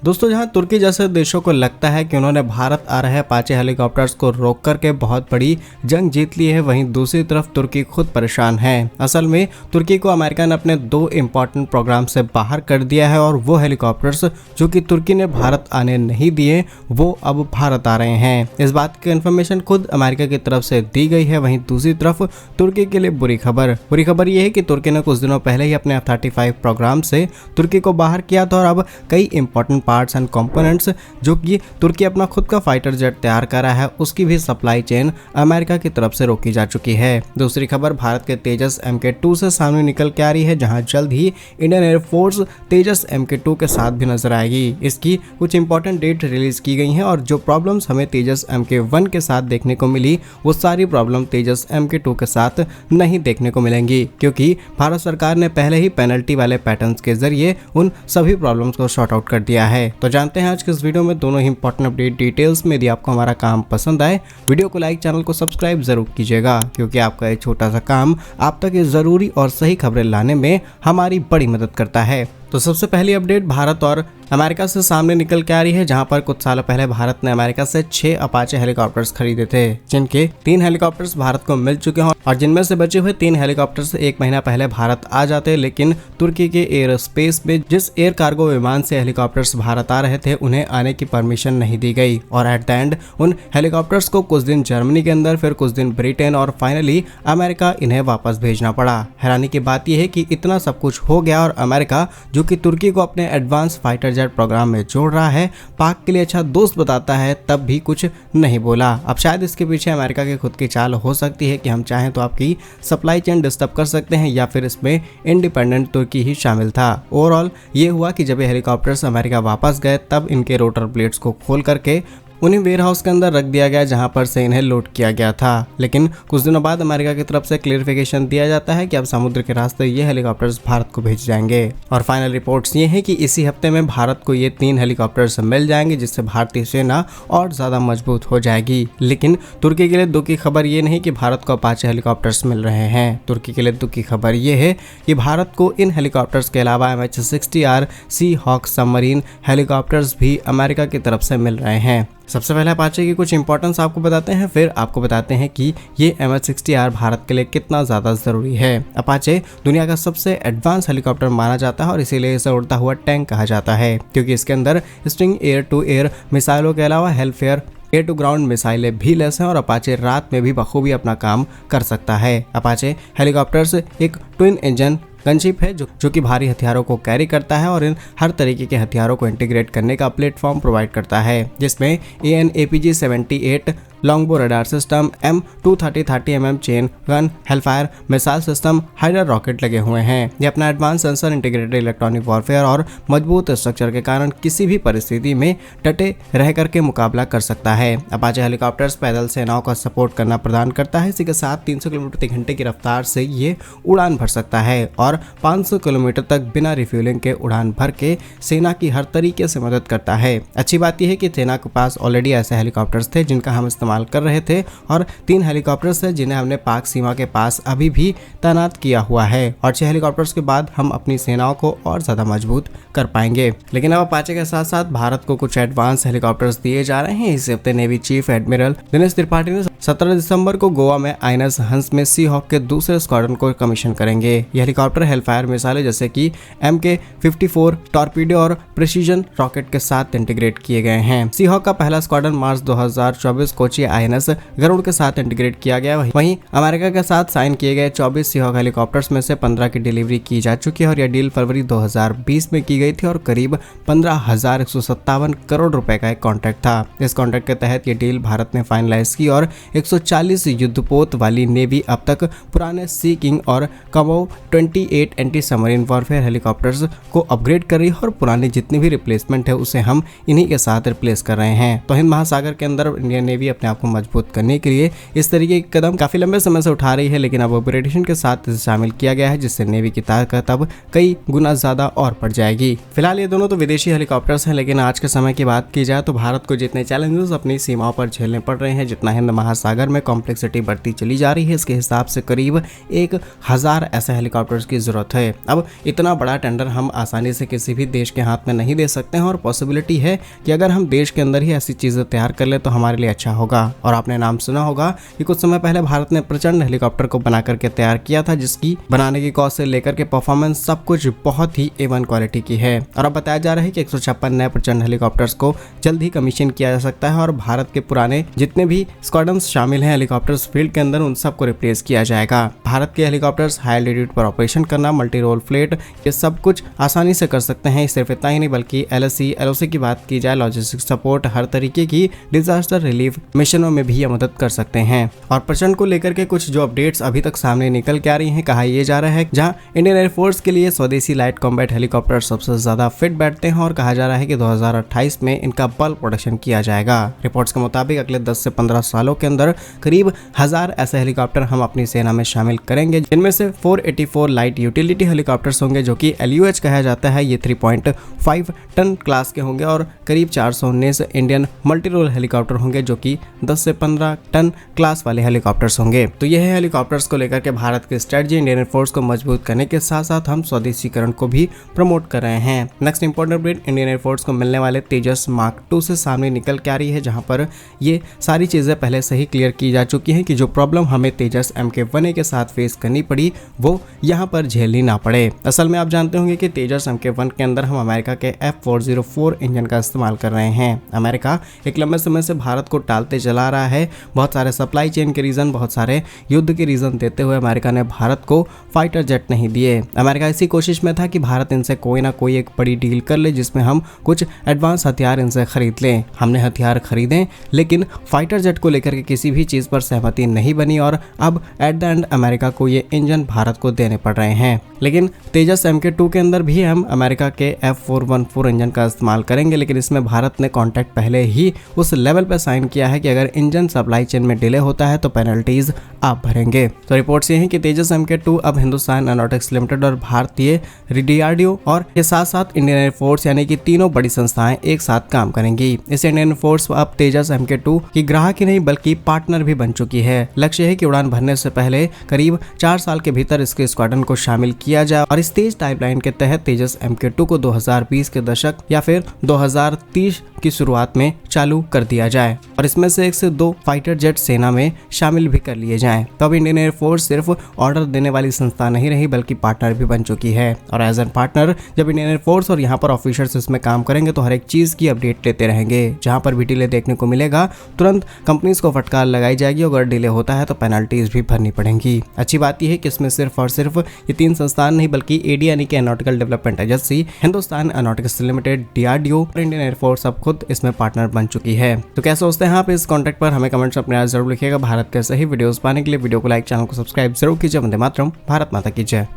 दोस्तों, जहां तुर्की जैसे देशों को लगता है कि उन्होंने भारत आ रहे अपाचे हेलीकॉप्टर्स को रोक करके बहुत बड़ी जंग जीत ली है, वहीं दूसरी तरफ तुर्की खुद परेशान है। असल में तुर्की को अमेरिका ने अपने 2 इंपॉर्टेंट प्रोग्राम से बाहर कर दिया है और वो हेलीकॉप्टर्स जो कि तुर्की ने भारत आने नहीं दिए वो अब भारत आ रहे हैं। इस बात की इन्फॉर्मेशन खुद अमेरिका की तरफ से दी गई है। वहीं दूसरी तरफ तुर्की के लिए बुरी खबर यह है कि तुर्की ने कुछ दिनों पहले ही अपने F-35 प्रोग्राम से तुर्की को बाहर किया था और अब कई इंपॉर्टेंट पार्ट्स एंड कंपोनेंट्स जो कि तुर्की अपना खुद का फाइटर जेट तैयार कर रहा है उसकी भी सप्लाई चेन अमेरिका की तरफ से रोकी जा चुकी है। दूसरी खबर भारत के तेजस MK2 से सामने निकल के आ रही है, जहां जल्द ही इंडियन एयरफोर्स तेजस MK2 के साथ भी नजर आएगी। इसकी कुछ इंपॉर्टेंट डेट रिलीज की गई हैं और जो प्रॉब्लम्स हमें तेजस MK1 के साथ देखने को मिली वो सारी प्रॉब्लम तेजस MK2 के साथ नहीं देखने को मिलेंगी, क्योंकि भारत सरकार ने पहले ही पेनल्टी वाले पैटर्न्स के जरिए उन सभी प्रॉब्लम्स को सॉर्ट आउट कर दिया है। तो जानते हैं आज के इस वीडियो में दोनों ही इंपॉर्टेंट अपडेट डिटेल्स में। यदि आपको हमारा काम पसंद आए वीडियो को लाइक, चैनल को सब्सक्राइब जरूर कीजिएगा, क्योंकि आपका ये छोटा सा काम आप तक ये जरूरी और सही खबरें लाने में हमारी बड़ी मदद करता है। तो सबसे पहली अपडेट भारत और अमेरिका से सामने निकल के आ रही है, जहां पर कुछ सालों पहले भारत ने अमेरिका से 6 अपाचे हेलीकॉप्टर्स खरीदे थे, जिनके 3 हेलीकॉप्टर्स भारत को मिल चुके हैं और जिनमें से बचे हुए 3 हेलीकॉप्टर्स 1 महीना पहले भारत आ जाते, लेकिन तुर्की के एयर स्पेस में जिस एयर कार्गो विमान से हेलीकॉप्टर्स भारत आ रहे थे उन्हें आने की परमिशन नहीं दी गई और एट द एंड उन हेलीकॉप्टर्स को कुछ दिन जर्मनी के अंदर, फिर कुछ दिन ब्रिटेन और फाइनली अमेरिका इन्हें वापस भेजना पड़ा। हैरानी की बात यह है कि इतना सब कुछ हो गया और अमेरिका जो कि तुर्की को अपने एडवांस फाइटर जेट प्रोग्राम में जोड़ रहा है, पाक के लिए अच्छा दोस्त बताता है, तब भी कुछ नहीं बोला। अब शायद इसके पीछे अमेरिका की खुद की चाल हो सकती है कि हम चाहें तो आपकी सप्लाई चेन डिस्टर्ब कर सकते हैं, या फिर इसमें इंडिपेंडेंट तुर्की ही शामिल था। ओवरऑल ये हुआ कि जब ये हेलीकॉप्टर्स अमेरिका वापस गए तब इनके रोटर ब्लेड्स को खोल करके उन्हें वेयर हाउस के अंदर रख दिया गया, जहां पर से इन्हें लोड किया गया था। लेकिन कुछ दिनों बाद अमेरिका की तरफ से क्लियरिफिकेशन दिया जाता है कि अब समुद्र के रास्ते ये हेलीकॉप्टर्स भारत को भेजे जाएंगे और फाइनल रिपोर्ट्स ये हैं कि इसी हफ्ते में भारत को ये 3 हेलीकॉप्टर्स मिल जाएंगे, जिससे भारतीय सेना और ज्यादा मजबूत हो जाएगी। लेकिन तुर्की के लिए दुख की खबर ये नहीं कि भारत को अपाचे हेलीकॉप्टर्स मिल रहे हैं। तुर्की के लिए दुख की खबर ये है कि भारत को इन हेलीकॉप्टर्स के अलावा MH-60R सी हॉक सबमरीन हेलीकॉप्टर्स भी अमेरिका की तरफ से मिल रहे हैं। सबसे पहले अपाचे की कुछ इंपॉर्टेंस आपको बताते हैं, फिर आपको बताते हैं कि ये MH-60R भारत के लिए कितना ज़्यादा ज़रूरी है। अपाचे दुनिया का सबसे एडवांस हेलीकॉप्टर माना जाता है और इसीलिए इसे उड़ता हुआ टैंक कहा जाता है, क्योंकि इसके अंदर स्टिंग एयर टू एयर मिसाइलों के अलावा हेलफेयर एयर टू ग्राउंड मिसाइलें भी लेस हैं और अपाचे रात में भी बखूबी अपना काम कर सकता है। अपाचे हेलीकॉप्टर्स एक ट्विन इंजन गनशिप है जो कि भारी हथियारों को कैरी करता है और इन हर तरीके के हथियारों को इंटीग्रेट करने का प्लेटफॉर्म प्रोवाइड करता है, जिसमें AN/APG-78 Longbow radar system, M230 chain gun, Hellfire missile system, Hydra rocket लगे हुए हैं। ये अपना advance sensor, integrated electronic warfare और मजबूत स्ट्रक्चर के कारण किसी भी परिस्थिति में डटे रह करके मुकाबला कर सकता है। अपाचे हेलीकॉप्टर्स पैदल सेनाओं का सपोर्ट करना प्रदान करता है। इसी के साथ 300 किलोमीटर प्रति घंटे की रफ्तार से ये उड़ान भर सकता है और 500 किलोमीटर तक बिना रिफ्यूलिंग के उड़ान भर के सेना की हर तरीके से मदद करता है। अच्छी बात यह है कि सेना के पास ऑलरेडी ऐसे हेलीकॉप्टर्स थे जिनका हम इस्तेमाल कर रहे थे और 3 हेलीकॉप्टर्स हैं जिन्हें हमने पाक सीमा के पास अभी भी तैनात किया हुआ है और 6 हेलीकॉप्टर्स के बाद हम अपनी सेनाओं को और ज्यादा मजबूत कर पाएंगे। लेकिन अब अपाचे के साथ साथ भारत को कुछ एडवांस हेलीकॉप्टर्स दिए जा रहे हैं। इस हफ्ते navy chief admiral Dinesh Tripathi ने 17 दिसंबर को गोवा में INS हंस में सी हॉक के दूसरे स्क्वाड्रन को कमीशन करेंगे। ये हेलीकॉप्टर हेलफायर मिसाइलें जैसे कि MK-54 टॉर्पीडो और प्रिसीजन रॉकेट के साथ इंटीग्रेट किए गए हैं। सी हॉक का पहला स्क्वाड्रन मार्च 2024 कोची INS गरुड़ के साथ इंटीग्रेट किया गया। वहीं अमेरिका के साथ साइन किए गए 24 सी हॉक हेलीकॉप्टर्स में से 15 की डिलीवरी की जा चुकी है और यह डील फरवरी 2020 में की गई थी और करीब 15,157 करोड़ रुपए का एक कॉन्ट्रैक्ट था। इस कॉन्ट्रैक्ट के तहत ये डील भारत ने फाइनलाइज की और 140 युद्धपोत वाली नेवी अब तक पुराने सी किंग और कमो 28 एंटी सबमरीन वॉरफेयर हेलीकॉप्टर्स को अपग्रेड कर रही है और पुरानी जितनी भी रिप्लेसमेंट है उसे हम इन्हीं के साथ रिप्लेस कर रहे हैं। तो हिंद महासागर के अंदर इंडियन नेवी अपने आप को मजबूत करने के लिए इस तरीके के कदम काफी लंबे समय से उठा रही है, लेकिन अब अपग्रेडेशन के साथ इसे शामिल किया गया है, जिससे नेवी की ताकत अब कई गुना ज्यादा और बढ़ जाएगी। फिलहाल ये दोनों तो विदेशी हेलीकॉप्टर्स हैं, लेकिन आज के समय की बात की जाए तो भारत को जितने चैलेंजेस अपनी सीमाओं पर झेलने पड़ रहे हैं, जितना हिंद महासागर महासागर में कॉम्प्लेक्सिटी बढ़ती चली जा रही है। इसके हिसाब से करीब 1000 ऐसे हेलीकॉप्टर्स की जरूरत है। अब इतना बड़ा टेंडर हम आसानी से किसी भी देश के हाथ में नहीं दे सकते हैं और पॉसिबिलिटी है कि अगर हम देश के अंदर ही ऐसी चीजें तैयार कर ले तो हमारे लिए अच्छा होगा। और आपने नाम सुना होगा कि कुछ समय पहले भारत ने प्रचंड हेलीकॉप्टर को बना करके तैयार किया था, जिसकी बनाने की कॉस्ट से लेकर के परफॉर्मेंस सब कुछ बहुत ही A1 क्वालिटी की है। और अब बताया जा रहा है कि 156 नए प्रचंड हेलीकॉप्टर्स को जल्द ही कमीशन किया जा सकता है और भारत के पुराने जितने भी स्क्वाड्रन्स शामिल हैं हेलीकॉप्टर्स फील्ड के अंदर, उन सबको रिप्लेस किया जाएगा। भारत के हेलीकॉप्टर्स हाई एल्टीट्यूड पर ऑपरेशन करना, मल्टी रोल फ्लीट, ये सब कुछ आसानी से कर सकते हैं। सिर्फ इतना ही नहीं बल्कि LSC LOC की बात की जाए, लॉजिस्टिक सपोर्ट, हर तरीके की डिजास्टर रिलीफ मिशनों में भी यह मदद कर सकते हैं। और प्रचंड को लेकर के कुछ जो अपडेट्स अभी तक सामने निकल के आ रही हैं, कहा यह जा रहा है जहां इंडियन एयरफोर्स के लिए स्वदेशी लाइट कॉम्बैट हेलीकॉप्टर सबसे ज्यादा फिट बैठते हैं और कहा जा रहा है कि 2028 में इनका बल्क प्रोडक्शन किया जाएगा। रिपोर्ट्स के मुताबिक अगले 10 से 15 सालों के अंदर करीब 1000 ऐसे हेलीकॉप्टर हम अपनी सेना में शामिल करेंगे, जिनमें से 484 लाइट यूटिलिटी हेलीकॉप्टर्स होंगे जो कि LUH कहा जाता है। ये 3.5 टन क्लास के होंगे और करीब 419 इंडियन मल्टी रोल हेलीकॉप्टर होंगे जो कि 10 से 15 टन क्लास वाले हेलीकॉप्टर्स होंगे। तो यह है हेलीकॉप्टर्स को लेकर के भारत की स्ट्रेटजी। इंडियन एयरफोर्स को मजबूत करने के साथ साथ हम स्वदेशीकरण को भी प्रमोट कर रहे हैं। Next important update Indian air force को मिलने वाले तेजस मार्क 2 से सामने निकल के आ रही है, जहां पर ये सारी चीजें पहले से ही क्लियर की जा चुकी हैं कि जो प्रॉब्लम हमें तेजस MK1A के साथ फेस करनी पड़ी वो यहाँ पर झेलनी ना पड़े। असल में आप जानते होंगे कि तेजस MK1 के अंदर हम अमेरिका के F404 इंजन का इस्तेमाल कर रहे हैं। अमेरिका एक लंबे समय से भारत को टालते चला रहा है। बहुत सारे सप्लाई चेन के रीजन, बहुत सारे युद्ध के रीजन देते हुए अमेरिका ने भारत को फाइटर जेट नहीं दिए। अमेरिका इसी कोशिश में था कि भारत इनसे कोई ना कोई एक बड़ी डील कर ले जिसमें हम कुछ एडवांस हथियार इनसे खरीद लें। हमने हथियार खरीदे लेकिन फाइटर जेट को लेकर के किसी भी चीज पर सहमति नहीं बनी और अब एट द एंड अमेरिका को ये इंजन भारत को देने पड़ रहे हैं। लेकिन तेजस MK2 के अंदर भी हम अमेरिका के F414 इंजन का इस्तेमाल करेंगे, लेकिन इसमें भारत ने कॉन्ट्रैक्ट पहले ही उस लेवल पर साइन किया है कि अगर इंजन सप्लाई चेन में डिले होता है तो पेनल्टीज आप भरेंगे। तो रिपोर्ट्स ये हैं कि तेजस MK2 अब हिंदुस्तान एरोनॉटिक्स लिमिटेड और भारतीय DRDO और के साथ साथ इंडियन एयरफोर्स यानी कि तीनों बड़ी संस्थाएं एक साथ काम करेंगी। इस इंडियन एयरफोर्स अब तेजस MK2 की ग्राहक ही नहीं बल्कि पार्टनर भी बन चुकी है। लक्ष्य है कि उड़ान भरने से पहले करीब 4 साल के भीतर इसके स्क्वाड्रन को शामिल किया जाए और इस तेज टाइपलाइन के तहत तेजस MK2 को 2020 के दशक या फिर 2030 की शुरुआत में चालू कर दिया जाए और इसमें से 1 से 2 फाइटर जेट सेना में शामिल भी कर लिए जाएं। तो अब इंडियन एयरफोर्स सिर्फ ऑर्डर देने वाली संस्था नहीं रही बल्कि पार्टनर भी बन चुकी है। और एज एन पार्टनर जब इंडियन एयरफोर्स और यहाँ पर ऑफिसर्स इसमें काम करेंगे तो हर एक चीज की अपडेट लेते रहेंगे। जहाँ पर भी डिले देखने को मिलेगा तुरंत कंपनीज को फटकार लगाई जाएगी। अगर डिले होता है तो पेनल्टीज भी भरनी पड़ेंगी। अच्छी बात यह है कि इसमें सिर्फ और सिर्फ ये 3 संस्थान नहीं बल्कि AD यानी कि aeronautical development agency, Hindustan aeronautics limited, DRDO और इंडियन एयरफोर्स अब खुद इसमें पार्टनर बन चुकी है। तो क्या सोचते हैं आप इस कॉन्टेक्ट पर? हमें कमेंट्स अपने जरूर लिखिएगा। भारत के सही वीडियोस पाने के लिए वीडियो को लाइक, चैनल को सब्सक्राइब जरूर कीजिए। वंदे मातरम, भारत माता की जय।